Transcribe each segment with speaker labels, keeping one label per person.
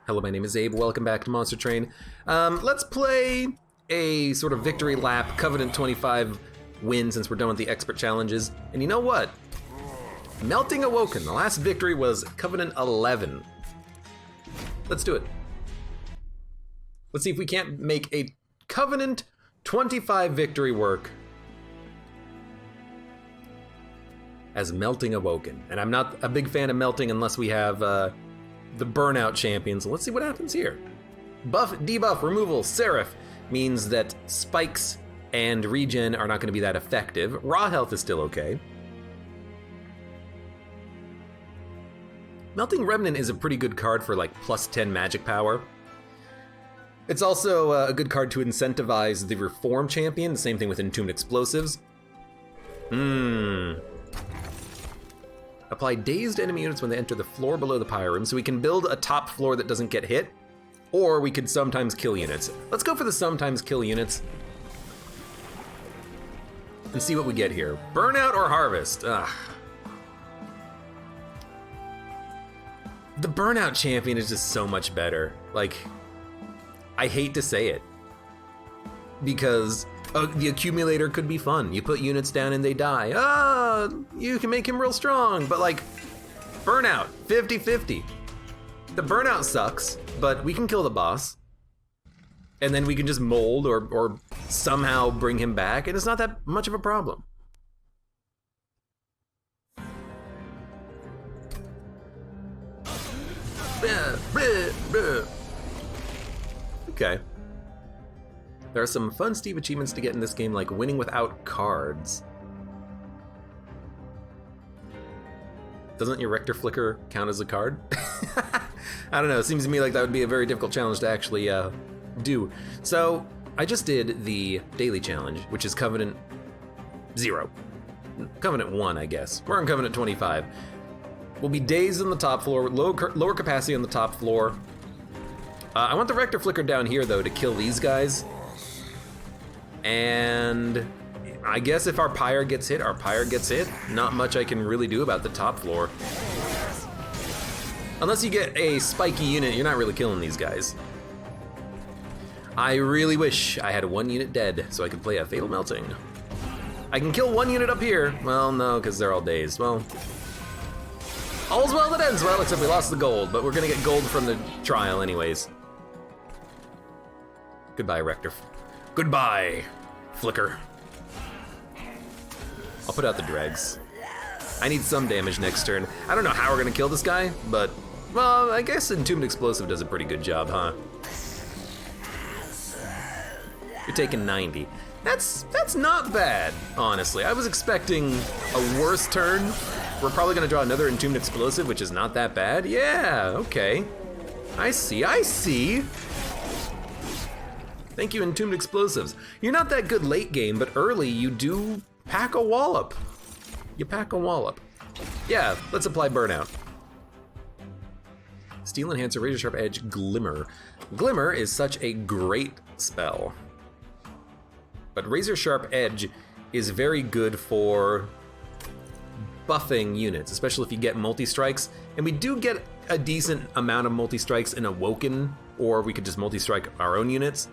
Speaker 1: Hello, my name is Abe. Welcome back to Monster Train. Let's play a sort of victory lap, Covenant 25 win since we're done with the expert challenges. And you know what? Melting Awoken. The last victory was Covenant 11. Let's do it. Let's see if we can't make a Covenant 25 victory work as Melting Awoken. And I'm not a big fan of melting unless we have the Burnout champion, so let's see what happens here. Buff, debuff, removal, Seraph means that spikes and regen are not going to be that effective. Raw health is still okay. Melting Remnant is a pretty good card for like plus 10 magic power. It's also a good card to incentivize the Reform champion, the same thing with Entombed Explosives. Apply dazed enemy units when they enter the floor below the pyre room, so we can build a top floor that doesn't get hit, or we could sometimes kill units. Let's go for the sometimes kill units and see what we get here. Burnout or Harvest? Ugh. The Burnout champion is just so much better. Like, I hate to say it, because the accumulator could be fun. You put units down and they die. You can make him real strong, but like, Burnout, 50-50. The Burnout sucks, but we can kill the boss. And then we can just mold or somehow bring him back, and it's not that much of a problem. Okay. There are some fun Steve achievements to get in this game, like winning without cards. Doesn't your Rector Flicker count as a card? I don't know, it seems to me like that would be a very difficult challenge to actually do. So, I just did the daily challenge, which is Covenant 0. Covenant 1, I guess. We're on Covenant 25. We'll be dazed on the top floor, lower capacity on the top floor. I want the Rector Flicker down here, though, to kill these guys. And I guess if our pyre gets hit, our pyre gets hit. Not much I can really do about the top floor. Unless you get a spiky unit, you're not really killing these guys. I really wish I had one unit dead so I could play a Fatal Melting. I can kill one unit up here. Well, no, because they're all dazed. Well, all's well that ends well, except we lost the gold, but we're gonna get gold from the trial anyways. Goodbye, Rector. Goodbye, Flicker. I'll put out the dregs. I need some damage next turn. I don't know how we're gonna kill this guy, but, well, I guess Entombed Explosive does a pretty good job, huh? You're taking 90. That's not bad, honestly. I was expecting a worse turn. We're probably gonna draw another Entombed Explosive, which is not that bad. Yeah, okay. I see. Thank you, Entombed Explosives. You're not that good late game, but early you do pack a wallop. You pack a wallop. Yeah, let's apply Burnout. Steel Enhancer, Razor Sharp Edge, Glimmer. Glimmer is such a great spell. But Razor Sharp Edge is very good for buffing units, especially if you get multi-strikes. And we do get a decent amount of multi-strikes in Awoken, or we could just multi-strike our own units.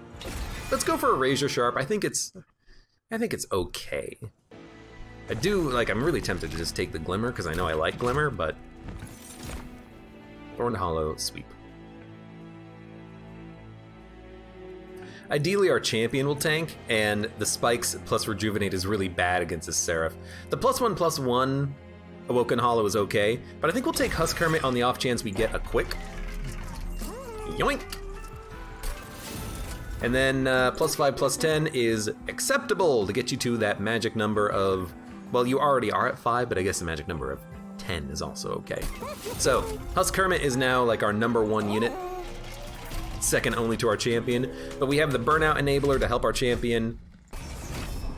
Speaker 1: Let's go for a Razor Sharp. I think it's okay. I'm really tempted to just take the Glimmer, because I know I like Glimmer, but Thorned Hollow, Sweep. Ideally, our champion will tank, and the spikes plus Rejuvenate is really bad against this Seraph. The +1/+1 Awoken Hollow is okay, but I think we'll take Husk Hermit on the off chance we get a quick. Yoink! And then +5/+10 is acceptable to get you to that magic number of, well, you already are at 5, but I guess the magic number of 10 is also okay. So, Husk Hermit is now like our #1 unit, second only to our champion, but we have the Burnout Enabler to help our champion.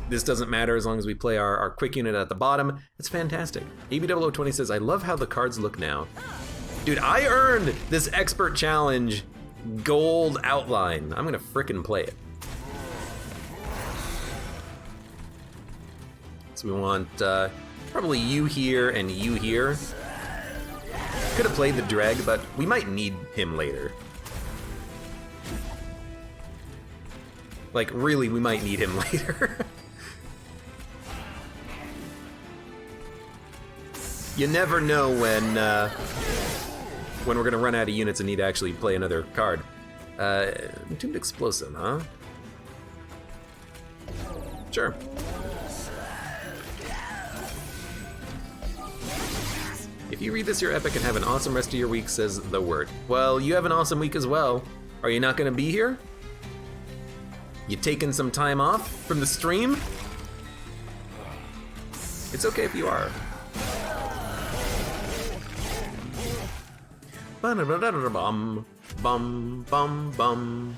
Speaker 1: This doesn't matter as long as we play our quick unit at the bottom. It's fantastic. AB0020 says, I love how the cards look now. Dude, I earned this expert challenge gold outline. I'm gonna frickin' play it. So we want probably you here and you here. Could have played the Dreg, but we might need him later. Like, really, we might need him later. You never know when we're gonna run out of units and need to actually play another card. Entombed Explosive, huh? Sure. If you read this, you're epic and have an awesome rest of your week, says the word. Well, you have an awesome week as well. Are you not gonna be here? You taking some time off from the stream? It's okay if you are. Bum, bum, bum, bum.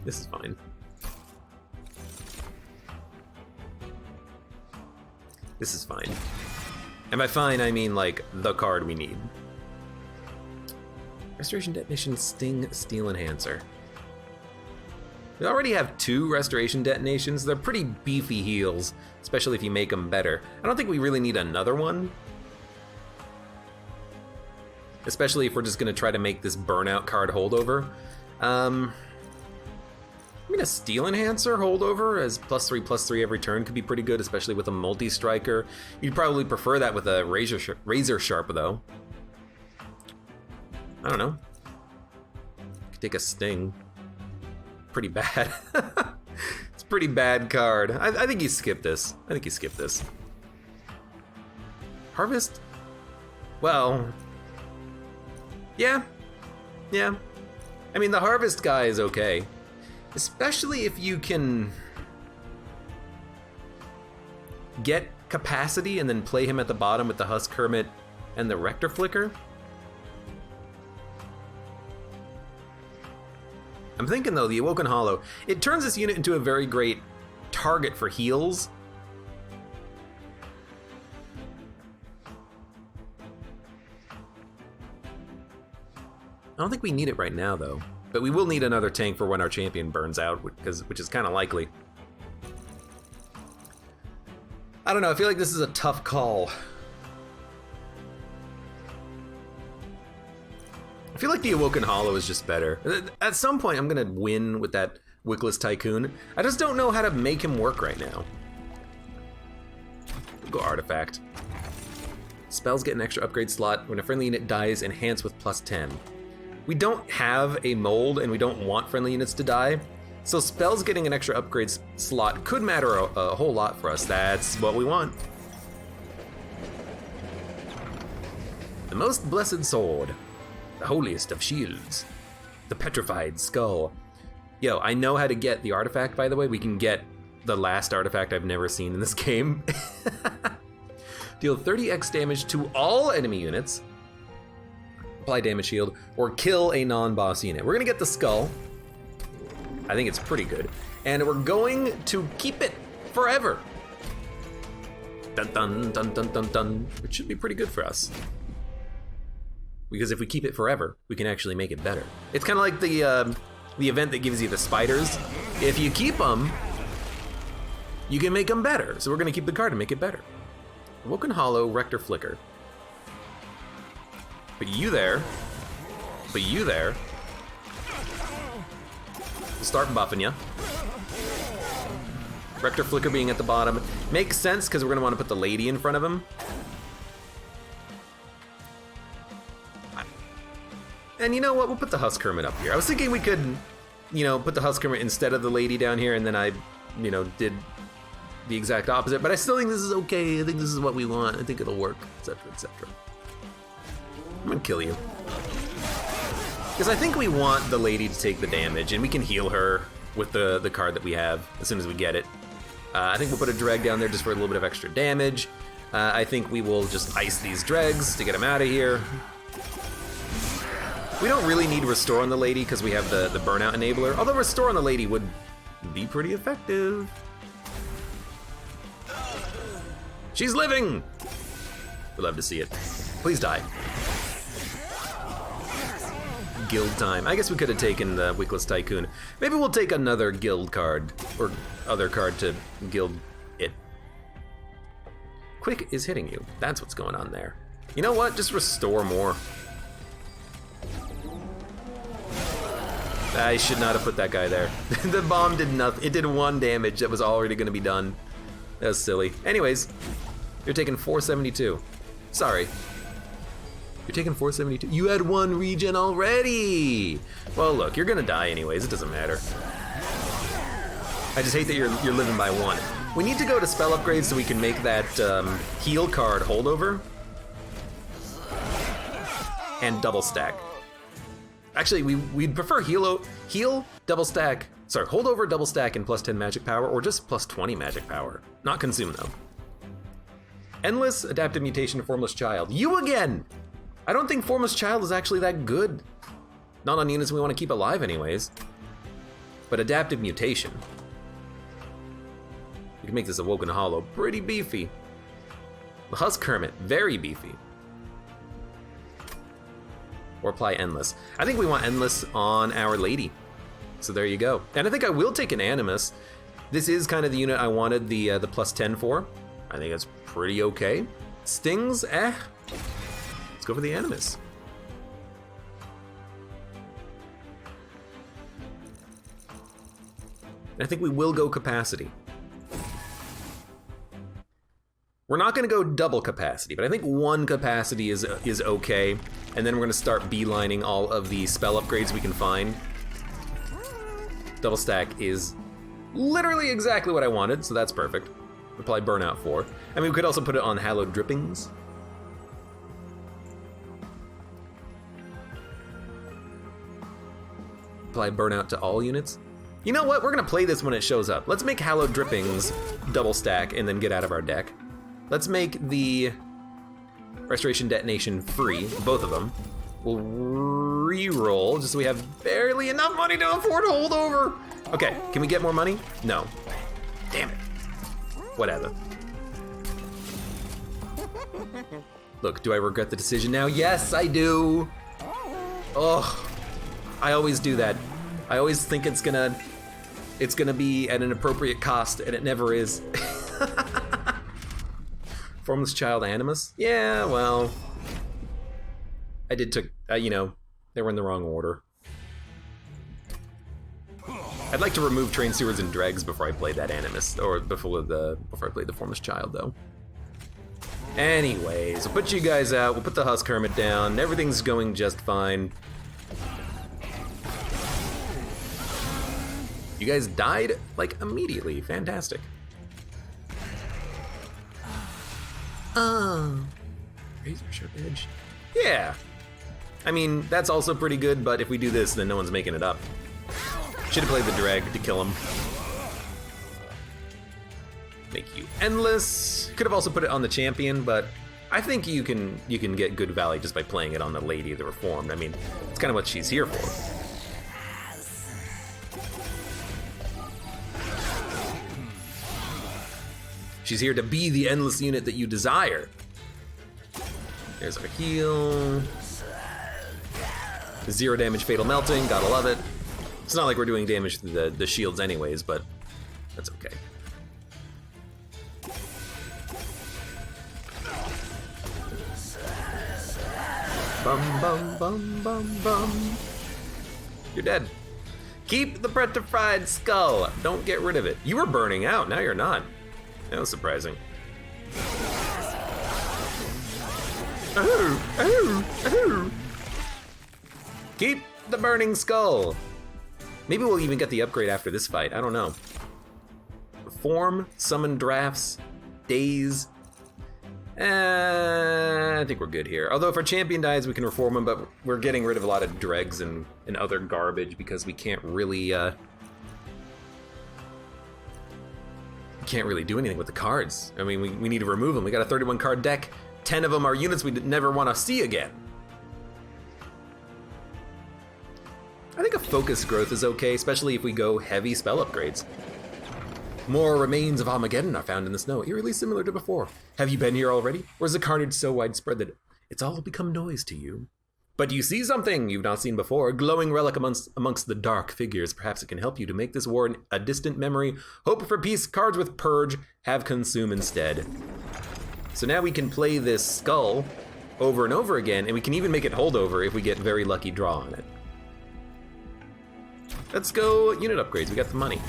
Speaker 1: This is fine. This is fine. And by fine, I mean like the card we need. Restoration Detonation Sting Steel Enhancer. We already have 2 Restoration Detonations. They're pretty beefy heals, especially if you make them better. I don't think we really need another one. Especially if we're just gonna try to make this Burnout card holdover. I mean, a Steel Enhancer holdover as +3/+3 every turn could be pretty good, especially with a multi-striker. You'd probably prefer that with a Razor Sharp, though. I don't know. Could take a Sting. Pretty bad. It's a pretty bad card. I think you skip this. I think you skip this. Harvest? Well, yeah. Yeah. I mean, the Harvest guy is okay. Especially if you can get capacity and then play him at the bottom with the Husk Hermit and the Rector Flicker. I'm thinking though, the Awoken Hollow, it turns this unit into a very great target for heals. I don't think we need it right now though. But we will need another tank for when our champion burns out, which is kind of likely. I don't know, I feel like this is a tough call. I feel like the Awoken Hollow is just better. At some point, I'm gonna win with that Wickless Tycoon. I just don't know how to make him work right now. We'll go Artifact. Spells get an extra upgrade slot. When a friendly unit dies, enhance with +10. We don't have a mold and we don't want friendly units to die, so spells getting an extra upgrade slot could matter a whole lot for us. That's what we want. The most blessed sword, the holiest of shields, the petrified skull. Yo, I know how to get the artifact, by the way. We can get the last artifact I've never seen in this game. Deal 30x damage to all enemy units, apply damage shield, or kill a non-boss unit. We're gonna get the skull. I think it's pretty good. And we're going to keep it forever. Dun dun dun dun dun dun. Which should be pretty good for us. Because if we keep it forever, we can actually make it better. It's kind of like the event that gives you the spiders. If you keep them, you can make them better. So we're gonna keep the card and make it better. Awoken Hollow, Rector Flicker. Put you there. Put you there. Start buffing you. Rector Flicker being at the bottom. Makes sense because we're gonna want to put the lady in front of him. And you know what? We'll put the Husk Hermit up here. I was thinking we could, put the Husk Hermit instead of the lady down here, and then I, did the exact opposite. But I still think this is okay. I think this is what we want. I think it'll work, etc., etc. I'm gonna kill you. Because I think we want the lady to take the damage, and we can heal her with the card that we have as soon as we get it. I think we'll put a dreg down there just for a little bit of extra damage. I think we will just ice these dregs to get them out of here. We don't really need Restore on the lady because we have the Burnout Enabler, although Restore on the lady would be pretty effective. She's living! We'd love to see it. Please die. Guild time. I guess we could have taken the Wickless Tycoon. Maybe we'll take another guild card, or other card to guild it. Quick is hitting you. That's what's going on there. You know what? Just restore more. I should not have put that guy there. The bomb did nothing. It did 1 damage that was already going to be done. That was silly. Anyways, you're taking 472. Sorry. You're taking 472. You had 1 regen already. Well, look, you're going to die anyways. It doesn't matter. I just hate that you're living by 1. We need to go to spell upgrades so we can make that heal card holdover and double stack. Actually, we'd prefer heal, double stack, sorry, holdover, double stack, and plus 10 magic power, or just plus 20 magic power. Not consume, though. Endless, adaptive mutation, formless child. You again! I don't think formless child is actually that good. Not on units we want to keep alive anyways. But adaptive mutation. We can make this Awoken Hollow pretty beefy. The Husk Hermit, very beefy. Or apply Endless. I think we want Endless on Our Lady. So there you go. And I think I will take an Animus. This is kind of the unit I wanted the plus 10 for. I think that's pretty okay. Stings, Let's go for the Animus. And I think we will go capacity. We're not gonna go double capacity, but I think 1 capacity is okay. And then we're gonna start beelining all of the spell upgrades we can find. Double stack is literally exactly what I wanted, so that's perfect. Apply Burnout 4. I mean, we could also put it on Hallowed Drippings. Apply Burnout to all units. You know what? We're gonna play this when it shows up. Let's make Hallowed Drippings double stack and then get out of our deck. Let's make the Restoration Detonation free, both of them. We'll re-roll just so we have barely enough money to afford holdover. Okay, can we get more money? No. Damn it. Whatever. Look, do I regret the decision now? Yes, I do. Oh, I always do that. I always think it's gonna be at an appropriate cost, and it never is. Formless Child Animus? Yeah, well, I did took, you know, they were in the wrong order. I'd like to remove Train Sewers and Dregs before I played that Animus, or before I played the Formless Child, though. Anyways, we'll put you guys out, we'll put the Husk Hermit down, everything's going just fine. You guys died, like, immediately. Fantastic. Razor sharp edge. Yeah. I mean, that's also pretty good, but if we do this, then no one's making it up. Should have played the drag to kill him. Make you endless. Could have also put it on the champion, but I think you can get good value just by playing it on the Lady of the Reformed. I mean, it's kind of what she's here for. She's here to be the endless unit that you desire. There's our heal. 0 damage fatal melting, gotta love it. It's not like we're doing damage to the shields anyways, but that's okay. Bum bum bum bum bum. You're dead. Keep the petrified skull. Don't get rid of it. You were burning out, now you're not. That was surprising. Oh, oh, oh. Keep the burning skull. Maybe we'll even get the upgrade after this fight, I don't know. Reform, summon drafts, daze. I think we're good here. Although if our champion dies, we can reform him, but we're getting rid of a lot of dregs and other garbage because we can't really do anything with the cards. I mean, we need to remove them. We got a 31 card deck. 10 of them are units we never want to see again. I think a focus growth is okay, especially if we go heavy spell upgrades. More remains of Armageddon are found in the snow, eerily similar to before. Have you been here already? Or is the carnage so widespread that it's all become noise to you? But you see something you've not seen before, a glowing relic amongst the dark figures. Perhaps it can help you to make this war a distant memory. Hope for peace, cards with Purge, have Consume instead. So now we can play this skull over and over again, and we can even make it holdover if we get very lucky draw on it. Let's go unit upgrades, we got the money.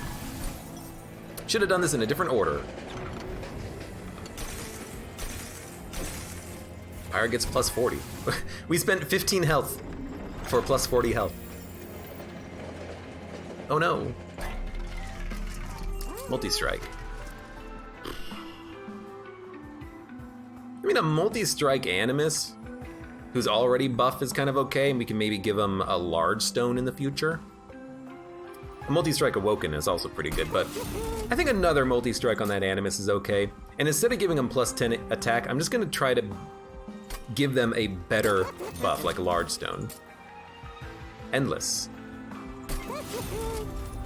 Speaker 1: Should have done this in a different order. Pirate gets plus 40. We spent 15 health for plus 40 health. Oh no. Multi-strike. I mean, a multi-strike Animus, who's already buff, is kind of okay, and we can maybe give him a large stone in the future. A multi-strike Awoken is also pretty good, but I think another multi-strike on that Animus is okay. And instead of giving him plus 10 attack, I'm just gonna try to give them a better buff, like a large stone. Endless.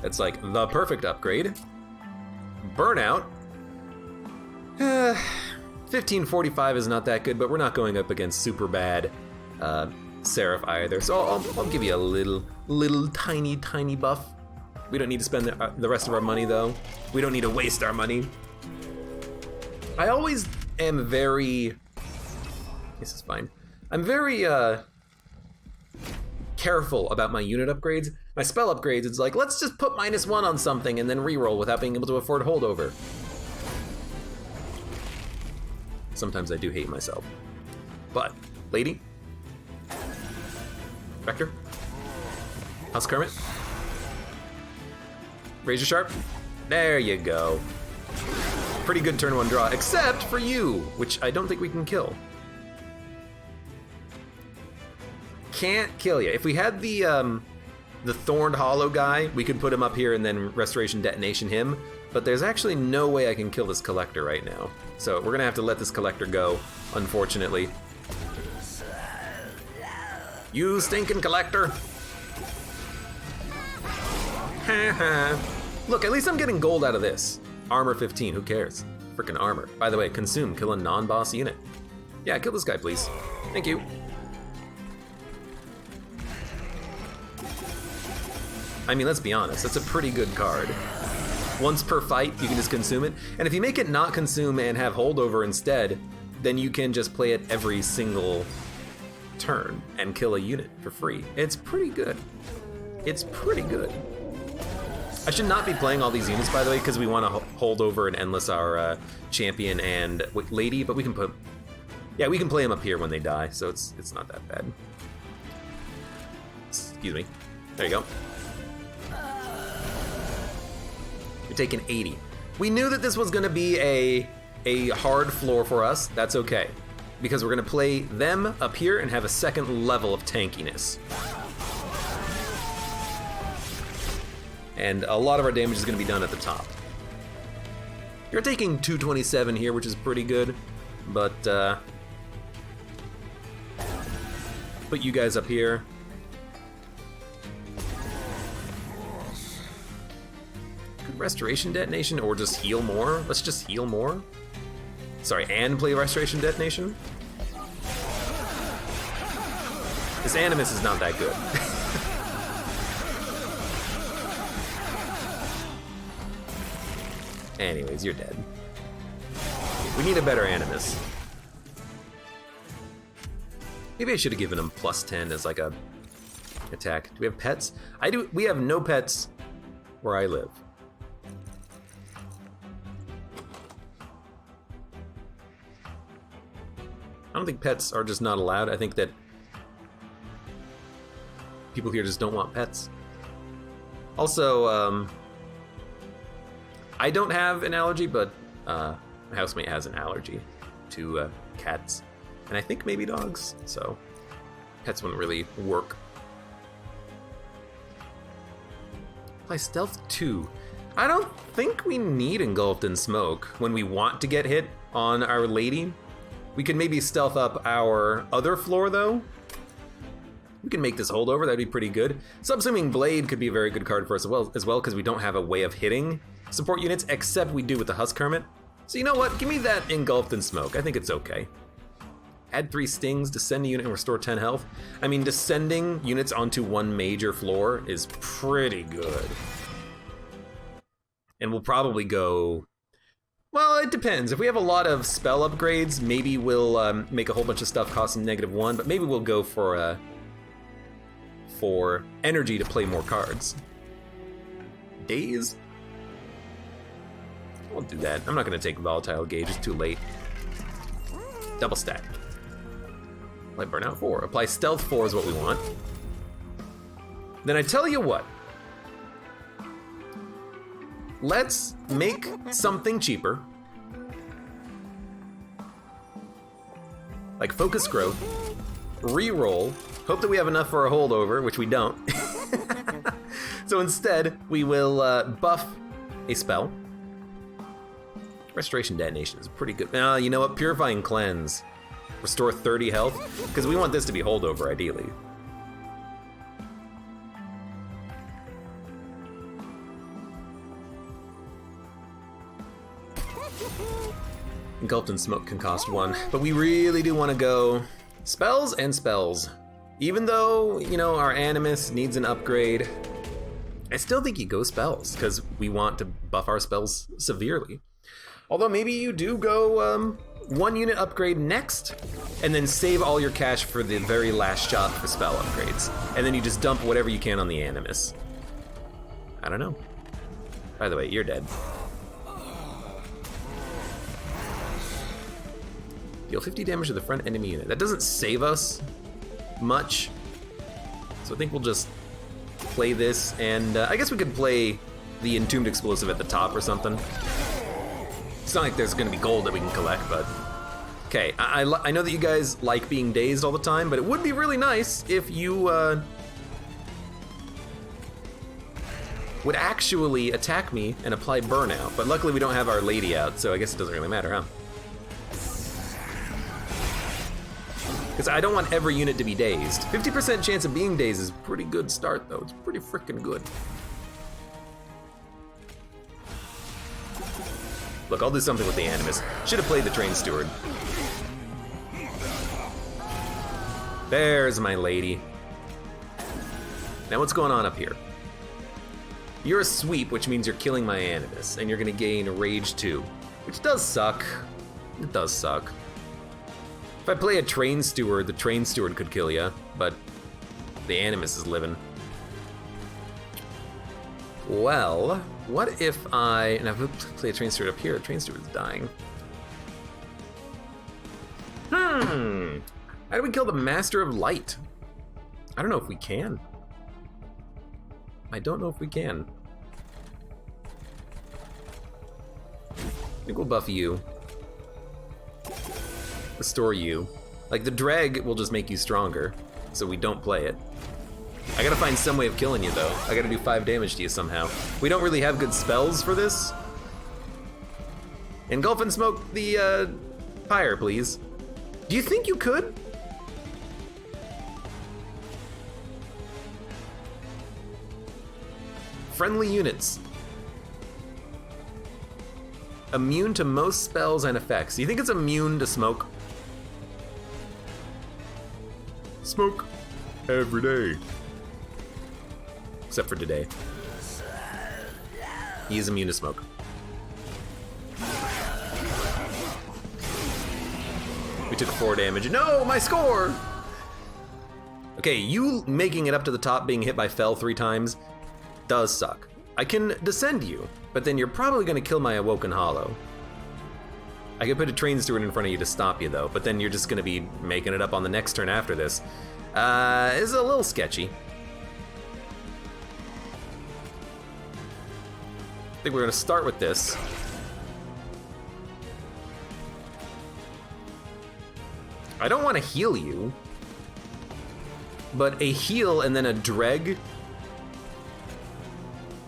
Speaker 1: That's like the perfect upgrade. Burnout. 1545 is not that good, but we're not going up against super bad Seraph either. So I'll give you a little tiny buff. We don't need to spend the rest of our money though. We don't need to waste our money. I always am very, this is fine. I'm very careful about my unit upgrades. My spell upgrades, it's like, let's just put -1 on something and then reroll without being able to afford holdover. Sometimes I do hate myself. But, lady. Vector. House Kermit. Razor Sharp. There you go. Pretty good turn 1 draw, except for you, which I don't think we can kill. Can't kill you. If we had the Thorned Hollow guy, we could put him up here and then Restoration Detonation him, but there's actually no way I can kill this Collector right now. So we're gonna have to let this Collector go, unfortunately. You stinking Collector! Look, at least I'm getting gold out of this. Armor 15, who cares? Frickin' armor. By the way, consume, kill a non-boss unit. Yeah, kill this guy, please. Thank you. I mean, let's be honest, that's a pretty good card. Once per fight, you can just consume it. And if you make it not consume and have holdover instead, then you can just play it every single turn and kill a unit for free. It's pretty good. It's pretty good. I should not be playing all these units, by the way, because we want to hold over and endless our champion and lady, but we can put, yeah, we can play them up here when they die, so it's not that bad. Excuse me. There you go. You're taking 80. We knew that this was going to be a hard floor for us. That's okay, because we're going to play them up here and have a second level of tankiness. And a lot of our damage is going to be done at the top. You're taking 227 here, which is pretty good, but put you guys up here. Good Restoration Detonation, or just heal more? Let's just heal more. Sorry, and play Restoration Detonation. This Animus is not that good. Anyways, you're dead. We need a better Animus. Maybe I should have given him +10 as like a attack. Do we have pets? We have no pets where I live. I don't think pets are just not allowed. I think that people here just don't want pets. Also, I don't have an allergy, but my housemate has an allergy to cats, and I think maybe dogs, so pets wouldn't really work. Play Stealth 2. I don't think we need Engulfed in Smoke when we want to get hit on our lady. We could maybe stealth up our other floor, though. We can make this holdover, that'd be pretty good. Subsuming Blade could be a very good card for us as well, because we don't have a way of hitting support units, except we do with the Husk Hermit. So you know what, give me that Engulfed in Smoke, I think it's okay. Add 3 stings, descend a unit and restore 10 health. I mean, descending units onto one major floor is pretty good. And we'll probably go Well, it depends. If we have a lot of spell upgrades, maybe we'll make a whole bunch of stuff costing -1, but maybe we'll go for energy to play more cards. Days? I won't do that. I'm not gonna take volatile gauge, it's too late. Double stack. Apply burnout 4. Apply stealth 4 is what we want. Then I tell you what. Let's make something cheaper. Like focus growth, reroll, hope that we have enough for a holdover, which we don't. So instead, we will buff a spell. Restoration Detonation is pretty good. You know what? Purifying Cleanse. Restore 30 health, because we want this to be holdover, ideally. Engulfed in Smoke can cost 1, but we really do want to go spells and spells. Even though, you know, our Animus needs an upgrade, I still think you go spells, because we want to buff our spells severely. Although maybe you do go 1 unit upgrade next, and then save all your cash for the very last shot for spell upgrades. And then you just dump whatever you can on the Animus. I don't know. By the way, you're dead. Deal 50 damage to the front enemy unit. That doesn't save us much. So I think we'll just play this, and I guess we could play the Entombed Explosive at the top or something. It's not like there's gonna be gold that we can collect, but... Okay, I know that you guys like being dazed all the time, but it would be really nice if you would actually attack me and apply burnout. But luckily we don't have Our Lady out, so I guess it doesn't really matter, huh? Because I don't want every unit to be dazed. 50% chance of being dazed is a pretty good start, though. It's pretty freaking good. Look, I'll do something with the Animus. Should have played the Train Steward. There's my lady. Now what's going on up here? You're a sweep, which means you're killing my Animus, and you're gonna gain Rage 2, which does suck. It does suck. If I play a Train Steward, the Train Steward could kill ya, but the Animus is living. Well, what if I... And if I play a Train Steward up here, Train Steward's dying. How do we kill the Master of Light? I don't know if we can. I don't know if we can. I think we'll buff you. Restore you. Like, the drag will just make you stronger, so we don't play it. I gotta find some way of killing you, though. I gotta do 5 damage to you somehow. We don't really have good spells for this. Engulf and smoke the pyre, please. Do you think you could? Friendly units. Immune to most spells and effects. Do you think it's immune to smoke? Smoke every day. Except for today. He's immune to smoke. We took 4 damage. No, my score! Okay, you making it up to the top being hit by Fell 3 times does suck. I can descend you, but then you're probably gonna kill my Awoken Hollow. I could put a Train Steward in front of you to stop you though, but then you're just gonna be making it up on the next turn after this. It's a little sketchy. I think we're gonna start with this. I don't wanna heal you, but a heal and then a dreg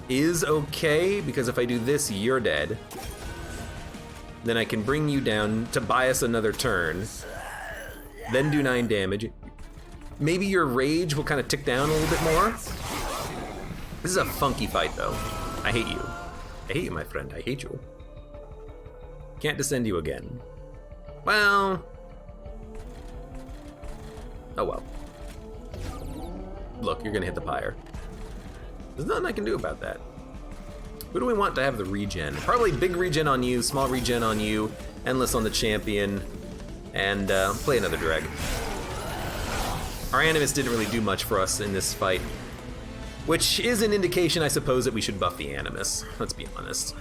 Speaker 1: is okay, because if I do this, you're dead. Then I can bring you down to buy us another turn, then do 9 damage. Maybe your rage will kind of tick down a little bit more. This is a funky fight, though. I hate you. I hate you, my friend. I hate you. Can't descend you again. Well. Oh well. Look, you're gonna hit the pyre. There's nothing I can do about that. Who do we want to have the regen? Probably big regen on you, small regen on you, endless on the champion, and play another drag. Our Animus didn't really do much for us in this fight, which is an indication, I suppose, that we should buff the Animus. Let's be honest.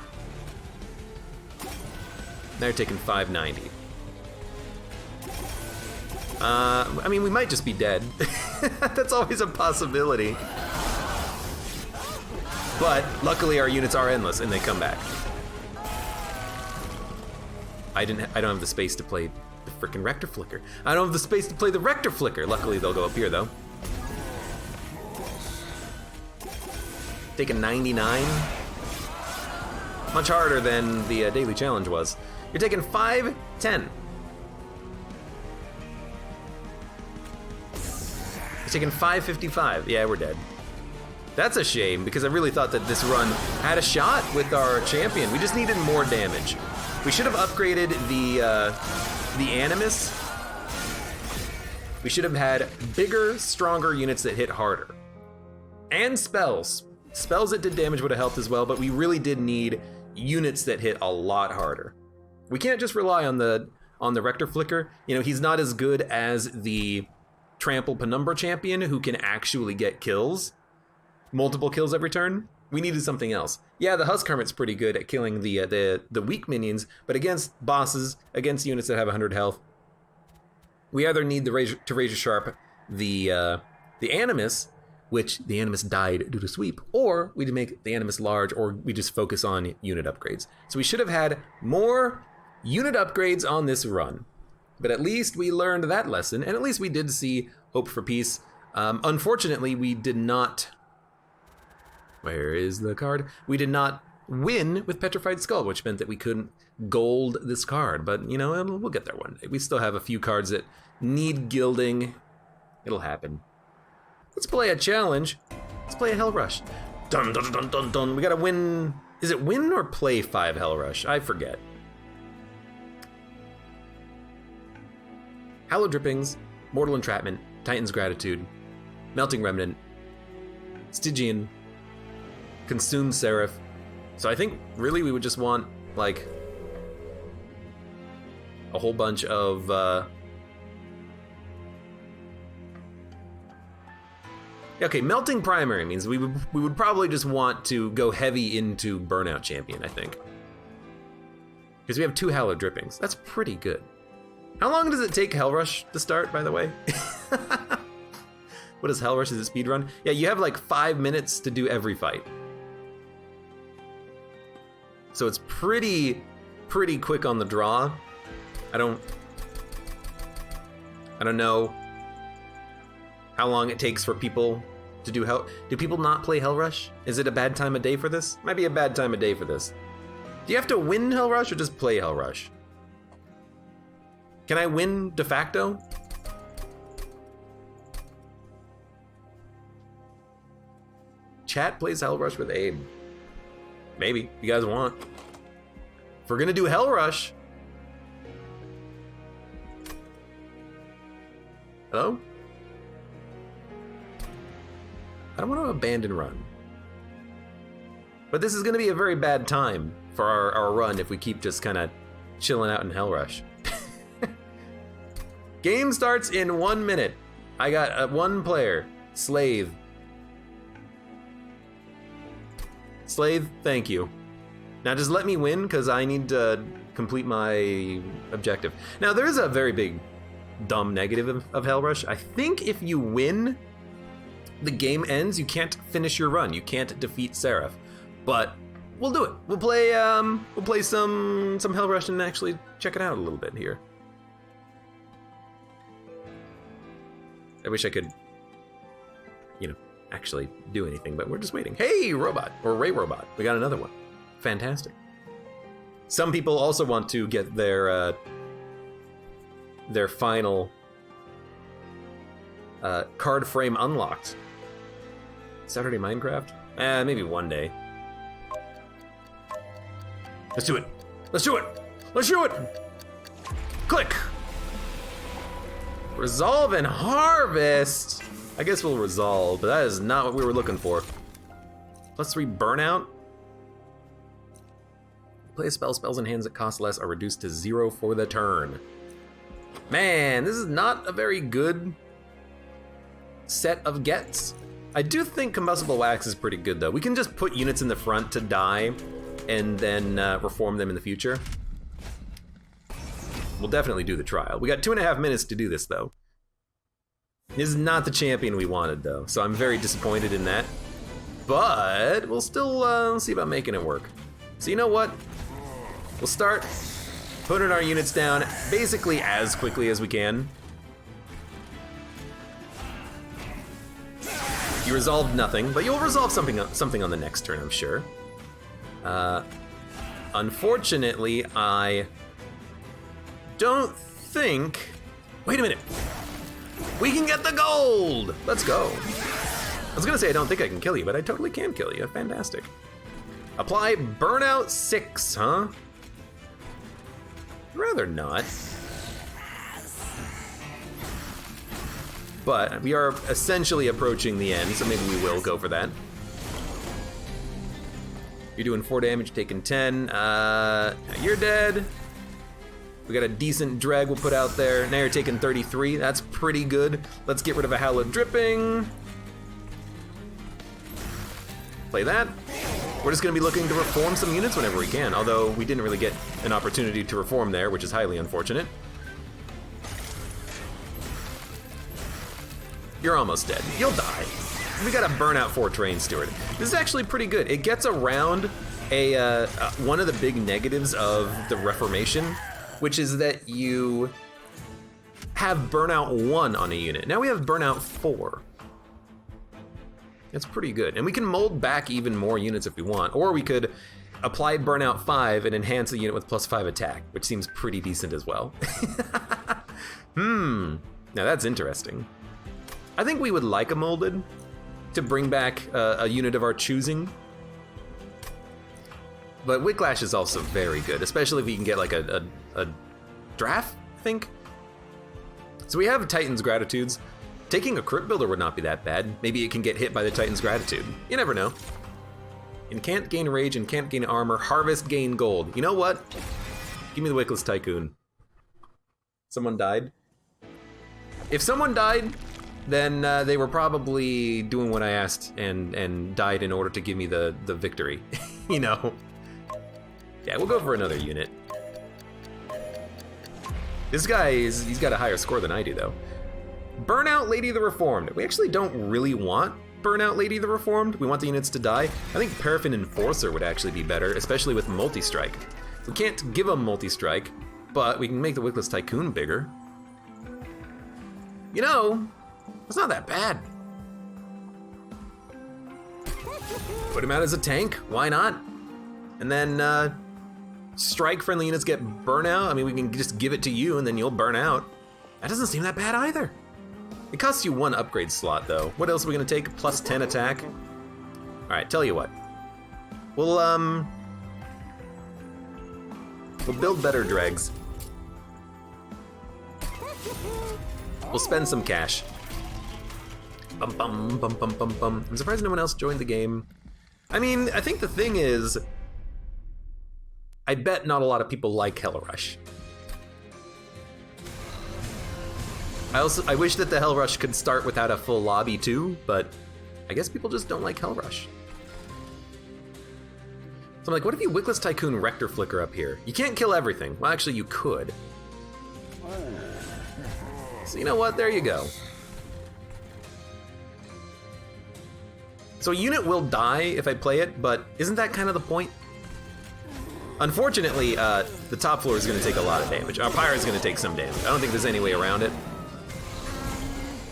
Speaker 1: They're taking 590. I mean, we might just be dead. That's always a possibility. But luckily our units are endless and they come back. I don't have the space to play the frickin' Rector Flicker. I don't have the space to play the Rector Flicker. Luckily they'll go up here though. Taking 99. Much harder than the daily challenge was. You're taking 510. You're taking 555. Yeah, we're dead. That's a shame, because I really thought that this run had a shot with our champion. We just needed more damage. We should have upgraded the Animus. We should have had bigger, stronger units that hit harder. And spells. Spells that did damage would have helped as well, but we really did need units that hit a lot harder. We can't just rely on the Rector Flicker. You know, he's not as good as the Trample Penumbra champion who can actually get kills. Multiple kills every turn. We needed something else. Yeah, the Husk Hermit's pretty good at killing the weak minions, but against bosses, against units that have 100 health, we either need the Razor Sharp the Animus, which the Animus died due to sweep, or we make the Animus large, or we just focus on unit upgrades. So we should have had more unit upgrades on this run, but at least we learned that lesson, and at least we did see hope for peace. Unfortunately, we did not. Where is the card? We did not win with Petrified Skull, which meant that we couldn't gold this card. But, you know, we'll get there one day. We still have a few cards that need gilding. It'll happen. Let's play a challenge. Let's play a Hell Rush. Dun, dun, dun, dun, dun. We gotta win. Is it win or play 5 Hell Rush? I forget. Hallowed Drippings, Mortal Entrapment, Titan's Gratitude, Melting Remnant, Stygian, Consumed Seraph. So I think really we would just want like a whole bunch of okay, Melting Primary means we would probably just want to go heavy into Burnout Champion, I think. Because we have 2 Hallowed Drippings. That's pretty good. How long does it take Hell Rush to start, by the way? What is Hell Rush? Is it speedrun? Yeah, you have like 5 minutes to do every fight. So it's pretty quick on the draw. I don't know how long it takes for people to do Hell. Do people not play Hell Rush? Is it a bad time of day for this? Might be a bad time of day for this. Do you have to win Hell Rush or just play Hell Rush? Can I win de facto? Chat plays Hell Rush with Abe. Maybe, if you guys want. If we're gonna do Hell Rush. Hello? I don't want to abandon run. But this is gonna be a very bad time for our run if we keep just kind of chilling out in Hell Rush. Game starts in 1 minute. I got 1 player, Slave. Slave, thank you. Now just let me win, because I need to complete my objective. Now there is a very big, dumb negative of Hell Rush. I think if you win, the game ends. You can't finish your run. You can't defeat Seraph. But we'll do it. We'll play some Hell Rush and actually check it out a little bit here. I wish I could, you know, actually do anything, but we're just waiting. Hey, Robot, or Ray Robot. We got another one. Fantastic. Some people also want to get their final card frame unlocked. Saturday Minecraft? Maybe one day. Let's do it. Let's do it. Let's do it. Click. Resolve and harvest. I guess we'll resolve, but that is not what we were looking for. +3 burnout. Play a spell. Spells in hands that cost less are reduced to 0 for the turn. Man, this is not a very good set of gets. I do think Combustible Wax is pretty good, though. We can just put units in the front to die and then reform them in the future. We'll definitely do the trial. We got 2.5 minutes to do this, though. This is not the champion we wanted, though, so I'm very disappointed in that. But we'll still see about making it work. So you know what? We'll start putting our units down basically as quickly as we can. You resolved nothing, but you'll resolve something on the next turn, I'm sure. Unfortunately, I don't think... Wait a minute. We can get the gold! Let's go. I was gonna say I don't think I can kill you, but I totally can kill you. Fantastic. Apply Burnout 6, huh? Rather not. But we are essentially approaching the end, so maybe we will go for that. You're doing 4 damage, taking 10. You're dead. We got a decent drag we'll put out there. Now you're taking 33. That's pretty good. Let's get rid of a Hallowed Dripping. Play that. We're just gonna be looking to reform some units whenever we can, although we didn't really get an opportunity to reform there, which is highly unfortunate. You're almost dead. You'll die. We got a Burnout 4 Train Steward. This is actually pretty good. It gets around one of the big negatives of the Reformation, which is that you have Burnout 1 on a unit. Now we have Burnout 4. That's pretty good. And we can mold back even more units if we want, or we could apply Burnout 5 and enhance a unit with +5 attack, which seems pretty decent as well. Now that's interesting. I think we would like a molded to bring back a unit of our choosing. But Whiplash is also very good, especially if we can get like a draft, I think. So we have Titan's Gratitudes. Taking a Crypt Builder would not be that bad. Maybe it can get hit by the Titan's Gratitude. You never know. And can't gain rage and can't gain armor. Harvest, gain gold. You know what? Give me the Wickless Tycoon. Someone died? If someone died, then they were probably doing what I asked and died in order to give me the victory. You know? Yeah, we'll go for another unit. This guy he's got a higher score than I do, though. Burnout Lady the Reformed. We actually don't really want Burnout Lady the Reformed. We want the units to die. I think Paraffin Enforcer would actually be better, especially with multi-strike. We can't give them multi-strike, but we can make the Wickless Tycoon bigger. You know, it's not that bad. Put him out as a tank, why not? And then strike-friendly units get burnout. I mean, we can just give it to you and then you'll burn out. That doesn't seem that bad either. It costs you 1 upgrade slot, though. What else are we gonna take? +10 attack? All right, tell you what. We'll build better dregs. We'll spend some cash. Bum bum bum bum bum bum. I'm surprised no one else joined the game. I mean, I think the thing is, I bet not a lot of people like Hell Rush. I wish that the Hell Rush could start without a full lobby too, but I guess people just don't like Hell Rush. So I'm like, what if you Wickless Tycoon Rector Flicker up here? You can't kill everything. Well, actually you could. So you know what, there you go. So a unit will die if I play it, but isn't that kind of the point? Unfortunately, the top floor is gonna take a lot of damage. Our Pyre is gonna take some damage. I don't think there's any way around it.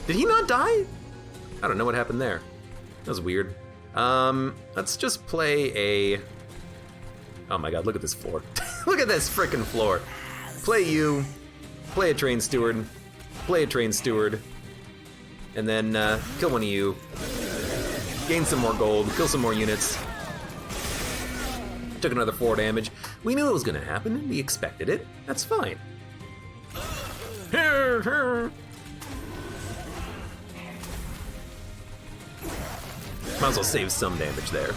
Speaker 1: Did he not die? I don't know what happened there. That was weird. Let's just play a... Oh my god, look at this floor. Look at this frickin' floor. Play you, play a Train Steward, play a Train Steward, and then kill one of you. Gain some more gold, kill some more units. Took another 4 damage. We knew it was gonna happen, we expected it. That's fine. Might as well save some damage there.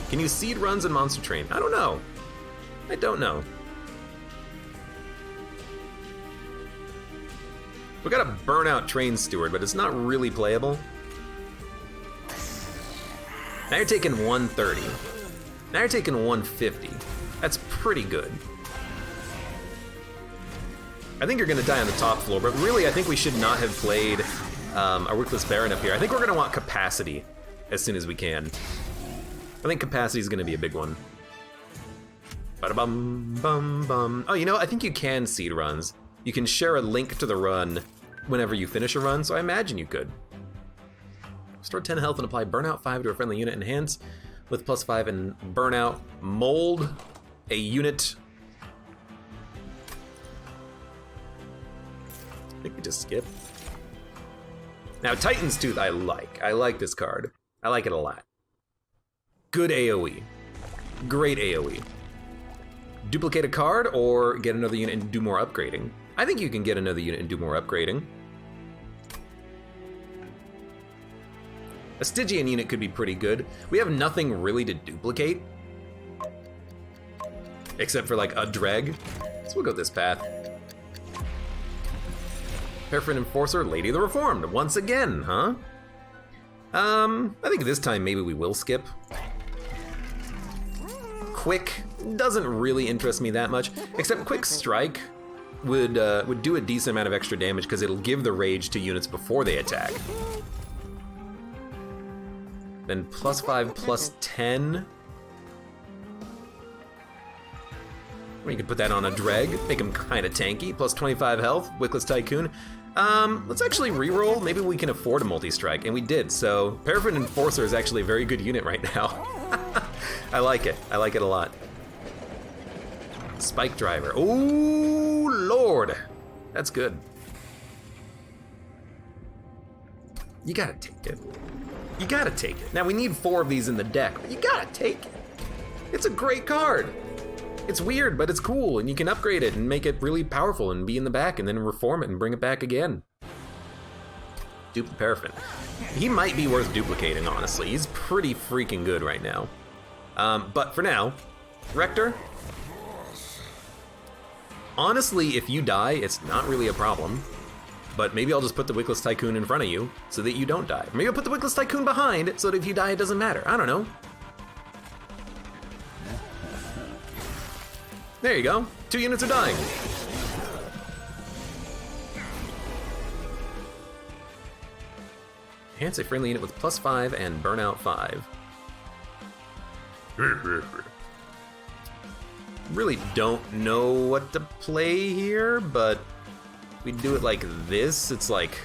Speaker 1: Can you seed runs in Monster Train? I don't know. I don't know. We got a burnout train steward, but it's not really playable. Now you're taking 130. Now you're taking 150. That's pretty good. I think you're gonna die on the top floor, but really I think we should not have played our Wickless Baron up here. I think we're gonna want capacity as soon as we can. I think capacity is gonna be a big one. Ba-da-bum, bum, bum. Oh, you know, I think you can seed runs. You can share a link to the run whenever you finish a run, so I imagine you could. Restore 10 health and apply Burnout 5 to a friendly unit. Enhance with +5 and Burnout. Mold a unit. I think we just skip. Now, Titan's Tooth I like. I like this card. I like it a lot. Good AoE. Great AoE. Duplicate a card or get another unit and do more upgrading. I think you can get another unit and do more upgrading. A Stygian unit could be pretty good. We have nothing really to duplicate. Except for like a Dreg. So we'll go this path. Paraffin Enforcer, Lady of the Reformed, once again, huh? I think this time maybe we will skip. Quick doesn't really interest me that much, except Quick Strike would do a decent amount of extra damage because it'll give the rage to units before they attack. Then +5, +10. You could put that on a Dreg, make him kind of tanky. +25 health, Wickless Tycoon. Let's actually reroll. Maybe we can afford a multi-strike, and we did. So Paraffin Enforcer is actually a very good unit right now. I like it. I like it a lot. Spike Driver. Oh, Lord. That's good. You gotta take it. You gotta take it. Now, we need 4 of these in the deck, but you gotta take it. It's a great card. It's weird, but it's cool, and you can upgrade it and make it really powerful and be in the back and then reform it and bring it back again. Dupe the Paraffin. He might be worth duplicating, honestly. He's pretty freaking good right now. But for now, Rector. Honestly, if you die, it's not really a problem. But maybe I'll just put the Wickless Tycoon in front of you so that you don't die. Maybe I'll put the Wickless Tycoon behind so that if you die, it doesn't matter. I don't know. There you go. 2 units are dying. Enhance a friendly unit with +5 and Burnout 5. Really don't know what to play here, but we do it like this. It's like,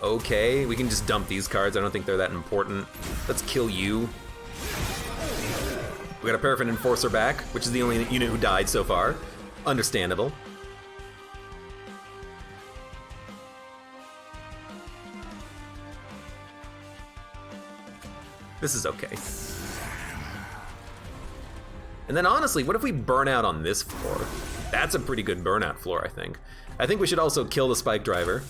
Speaker 1: okay, we can just dump these cards. I don't think they're that important. Let's kill you. We got a Paraffin Enforcer back, which is the only unit who died so far. Understandable. This is okay. And then honestly, what if we burn out on this floor? That's a pretty good burnout floor, I think. I think we should also kill the Spike Driver.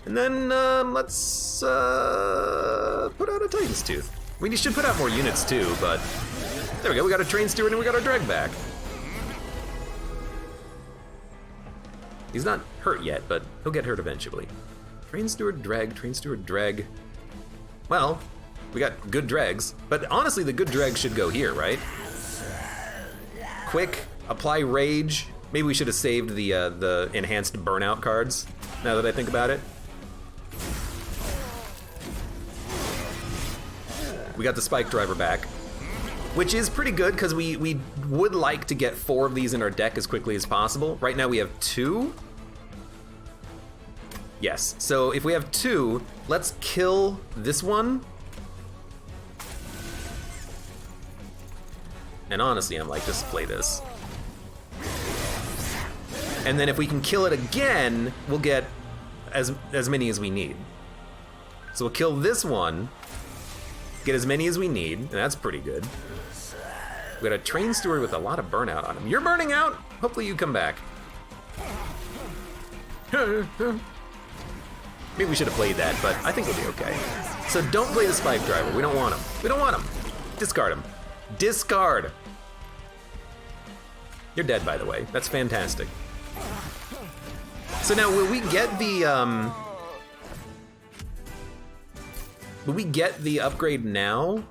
Speaker 1: And then let's put out a Titan's Tooth. We should put out more units too, but there we go. We got a Train Steward and we got our Dreg back. He's not hurt yet, but he'll get hurt eventually. Train Steward, Dreg, Train Steward, Dreg. Well, we got good Dregs, but honestly the good Dreg should go here, right? Quick, apply Rage. Maybe we should have saved the enhanced Burnout cards, now that I think about it. We got the Spike Driver back, which is pretty good because we would like to get 4 of these in our deck as quickly as possible. Right now we have 2. Yes, so if we have 2, let's kill this one. And honestly, I'm like, just play this. And then if we can kill it again, we'll get as many as we need. So we'll kill this one, get as many as we need, and that's pretty good. We got a Train Steward with a lot of burnout on him. You're burning out! Hopefully you come back. Maybe we should have played that, but I think we'll be okay. So don't play the Spike Driver. We don't want him. We don't want him. Discard him. Discard. You're dead, by the way. That's fantastic. So now, will we get the, will we get the upgrade now?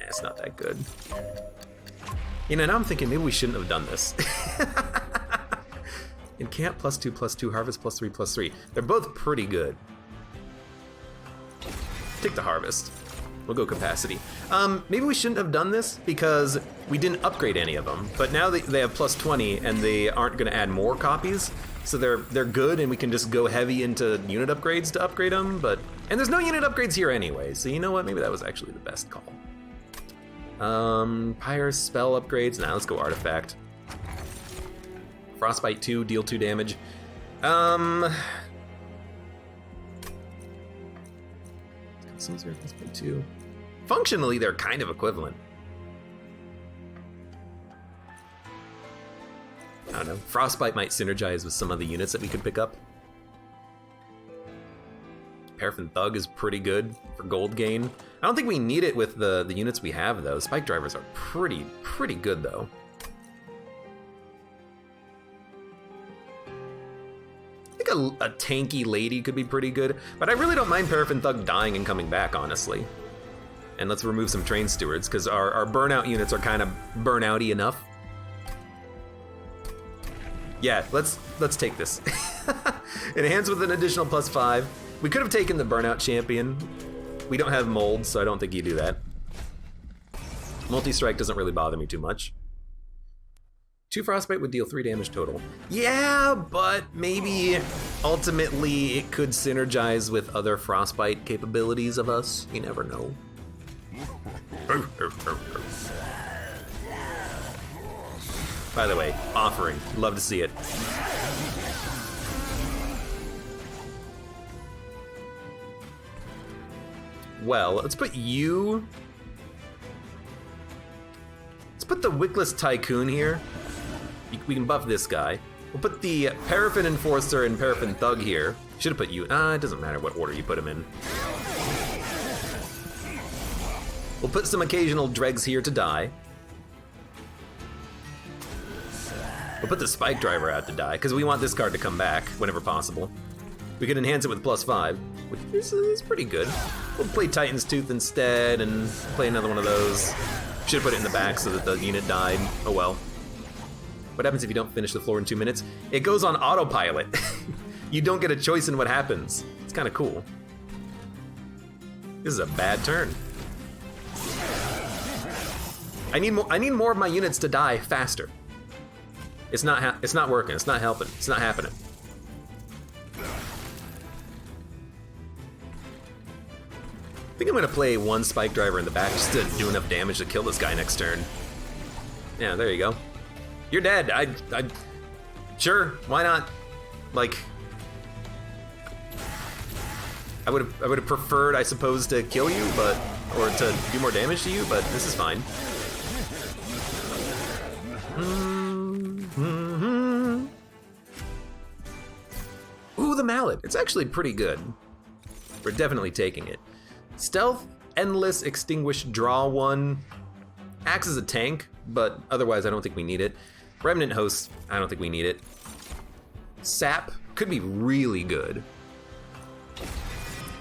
Speaker 1: It's not that good. You know, now I'm thinking maybe we shouldn't have done this. Encamp +2/+2, harvest +3/+3. They're both pretty good. Take the harvest. We'll go capacity. Maybe we shouldn't have done this because we didn't upgrade any of them. But now they have +20 and they aren't going to add more copies. So they're good and we can just go heavy into unit upgrades to upgrade them. And there's no unit upgrades here anyway. So you know what? Maybe that was actually the best call. Pyre spell upgrades. Now let's go artifact. Frostbite 2, deal 2 damage. Frostbite 2. Functionally, they're kind of equivalent. I don't know. Frostbite might synergize with some of the units that we could pick up. Paraffin Thug is pretty good for gold gain. I don't think we need it with the units we have, though. Spike drivers are pretty good, though. I think a tanky lady could be pretty good, but I really don't mind Paraffin Thug dying and coming back, honestly. And let's remove some train stewards, because our burnout units are kind of burnouty enough. Yeah, let's take this. Enhance with an additional +5. We could have taken the burnout champion. We don't have molds, so I don't think you do that. Multi-strike doesn't really bother me too much. 2 frostbite would deal 3 damage total. Yeah, but maybe ultimately it could synergize with other frostbite capabilities of us. You never know. By the way, offering. Love to see it. Well, let's put you... Let's put the Wickless Tycoon here. We can buff this guy. We'll put the Paraffin Enforcer and Paraffin Thug here. Should have put you... it doesn't matter what order you put them in. We'll put some occasional dregs here to die. We'll put the Spike Driver out to die, because we want this card to come back whenever possible. We can enhance it with +5, which is pretty good. We'll play Titan's Tooth instead and play another one of those. Should have put it in the back so that the unit died. Oh well. What happens if you don't finish the floor in 2 minutes? It goes on autopilot. You don't get a choice in what happens. It's kind of cool. This is a bad turn. I need more of my units to die faster. It's not working. It's not helping. It's not happening. I think I'm gonna play 1 Spike Driver in the back just to do enough damage to kill this guy next turn. Yeah, there you go. You're dead. Sure, why not? Like, I would have preferred, I suppose, to kill you, or to do more damage to you, but this is fine. Ooh, the mallet. It's actually pretty good. We're definitely taking it. Stealth, Endless, Extinguish, draw 1. Acts as a tank, but otherwise I don't think we need it. Remnant Host, I don't think we need it. Sap could be really good.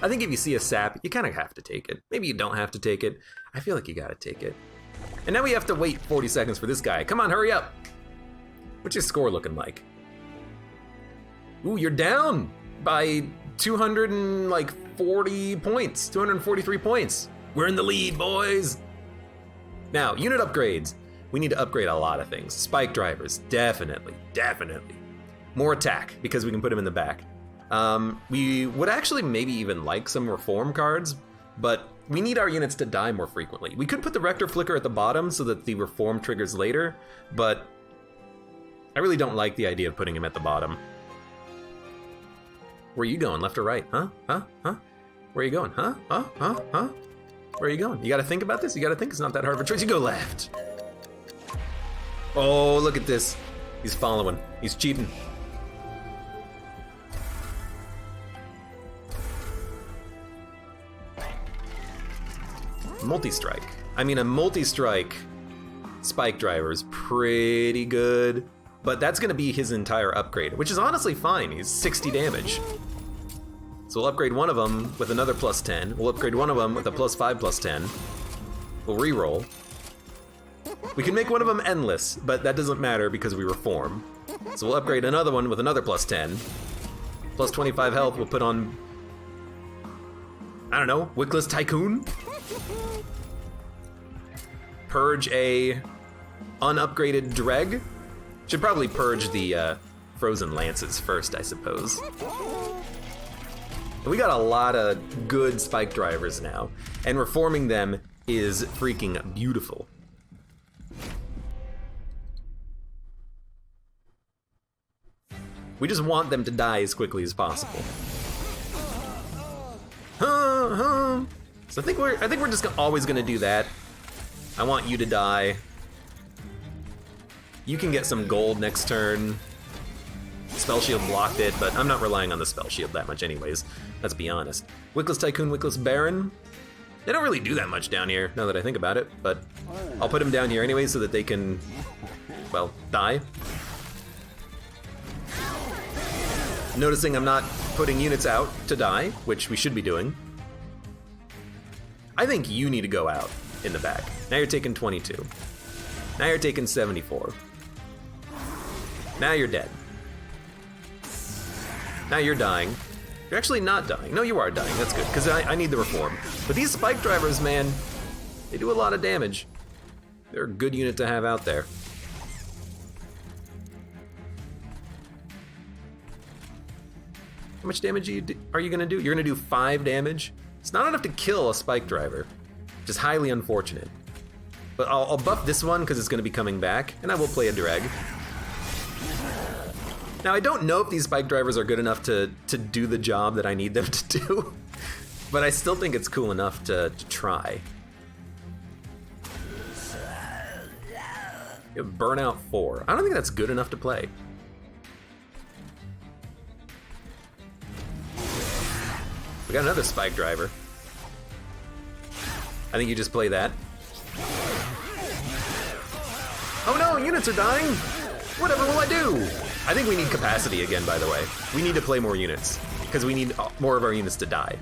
Speaker 1: I think if you see a sap, you kind of have to take it. Maybe you don't have to take it. I feel like you gotta take it. And now we have to wait 40 seconds for this guy. Come on, hurry up. What's your score looking like? Ooh, you're down by 240 points, 243 points. We're in the lead, boys. Now, unit upgrades. We need to upgrade a lot of things. Spike drivers, definitely. More attack, because we can put them in the back. We would actually maybe even like some reform cards, but we need our units to die more frequently. We could put the Rector Flicker at the bottom so that the reform triggers later, but I really don't like the idea of putting him at the bottom. Where are you going, left or right? Huh? Where are you going? Huh? Where are you going? You gotta think about this? You gotta think, it's not that hard of a choice. You go left. Oh, look at this. He's following. He's cheating. multi-strike. I mean, a multi-strike spike driver is pretty good, but that's gonna be his entire upgrade, which is honestly fine. He's 60 damage. So we'll upgrade one of them with another plus 10. We'll upgrade one of them with a plus 5 plus 10. We'll re-roll. We can make one of them endless, but that doesn't matter because we reform. So we'll upgrade another one with another plus 10. Plus 25 health, we'll put on, I don't know, Wickless Tycoon? Purge a unupgraded Dreg? Should probably purge the Frozen Lances first, I suppose. And we got a lot of good spike drivers now, and reforming them is freaking beautiful. We just want them to die as quickly as possible. So I think we're just always gonna do that. I want you to die. You can get some gold next turn. Spell Shield blocked it, but I'm not relying on the Spell Shield that much anyways. Let's be honest. Wickless Tycoon, Wickless Baron. They don't really do that much down here, now that I think about it, but I'll put them down here anyway so that they can, well, die. Noticing I'm not putting units out to die, which we should be doing. I think you need to go out in the back. Now you're taking 22. Now you're taking 74. Now you're dead. Now you're dying. You're actually not dying. No, you are dying. That's good, because I need the reform. But these spike drivers, man, they do a lot of damage. They're a good unit to have out there. How much damage are you gonna do? You're gonna do 5 damage? It's not enough to kill a spike driver, which is highly unfortunate. But I'll buff this one because it's gonna be coming back, and I will play a Dreg. Now, I don't know if these spike drivers are good enough to do the job that I need them to do, but I still think it's cool enough to try. You have Burnout 4. I don't think that's good enough to play. We got another spike driver. I think you just play that. Oh no, units are dying! Whatever will I do? I think we need capacity again, by the way. We need to play more units, because we need more of our units to die.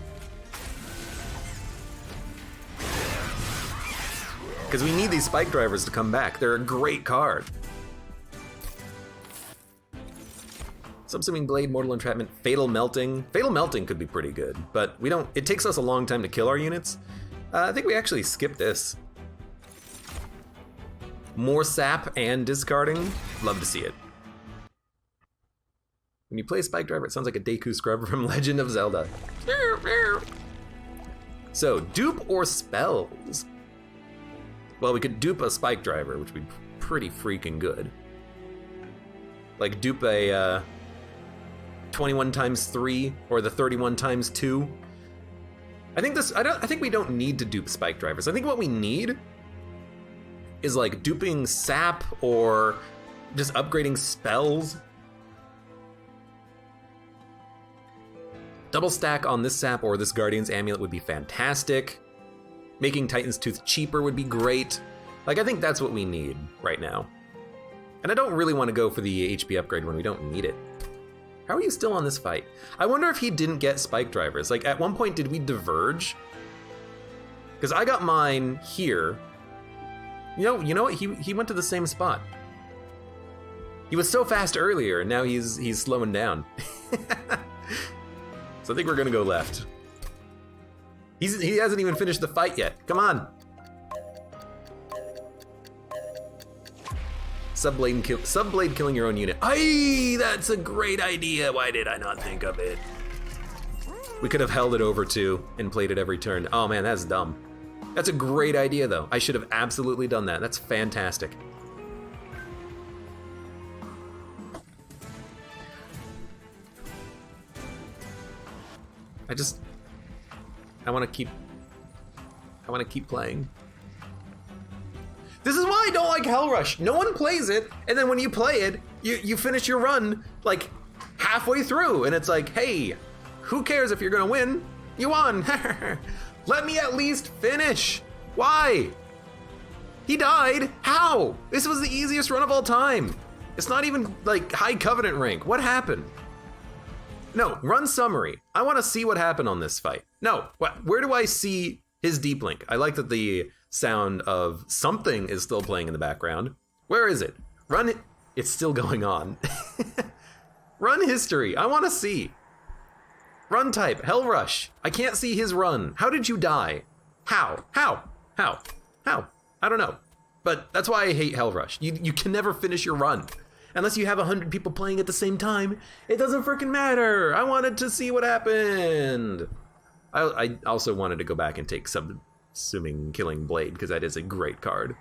Speaker 1: Because we need these spike drivers to come back. They're a great card. Subsuming Blade, Mortal Entrapment, Fatal Melting. Fatal Melting could be pretty good, but we don't. It takes us a long time to kill our units. I think we actually skip this. More sap and discarding. Love to see it. When you play Spike Driver, it sounds like a Deku Scrub from Legend of Zelda. So, dupe or spells? Well, we could dupe a Spike Driver, which would be pretty freaking good. Like dupe a 21 times 3 or the 31 times 2. I think we don't need to dupe Spike Drivers. I think what we need is like duping sap or just upgrading spells. Double stack on this sap or this Guardian's Amulet would be fantastic. Making Titan's Tooth cheaper would be great. Like, I think that's what we need right now. And I don't really want to go for the HP upgrade when we don't need it. How are you still on this fight? I wonder if he didn't get Spike Drivers. Like, at one point, did we diverge? Because I got mine here. You know what? He went to the same spot. He was so fast earlier, and now he's slowing down. So I think we're gonna go left. He hasn't even finished the fight yet. Come on. Subblade killing your own unit. Aye, that's a great idea. Why did I not think of it? We could have held it over too and played it every turn. Oh man, that's dumb. That's a great idea though. I should have absolutely done that. That's fantastic. I want to keep playing. This is why I don't like Hell Rush. No one plays it, and then when you play it, you finish your run like halfway through, and it's like, hey, who cares if you're gonna win? You won. Let me at least finish. Why? He died? How? This was the easiest run of all time. It's not even like high covenant rank. What happened? No, run summary. I want to see what happened on this fight. No, where do I see his deep link? I like that the sound of something is still playing in the background. Where is it? Run it. It's still going on. Run history. I want to see. Run type, Hell Rush. I can't see his run. How did you die? How? I don't know. But that's why I hate Hell Rush. You can never finish your run. Unless you have 100 people playing at the same time, it doesn't freaking matter. I wanted to see what happened. I also wanted to go back and take Subsuming Killing Blade, because that is a great card.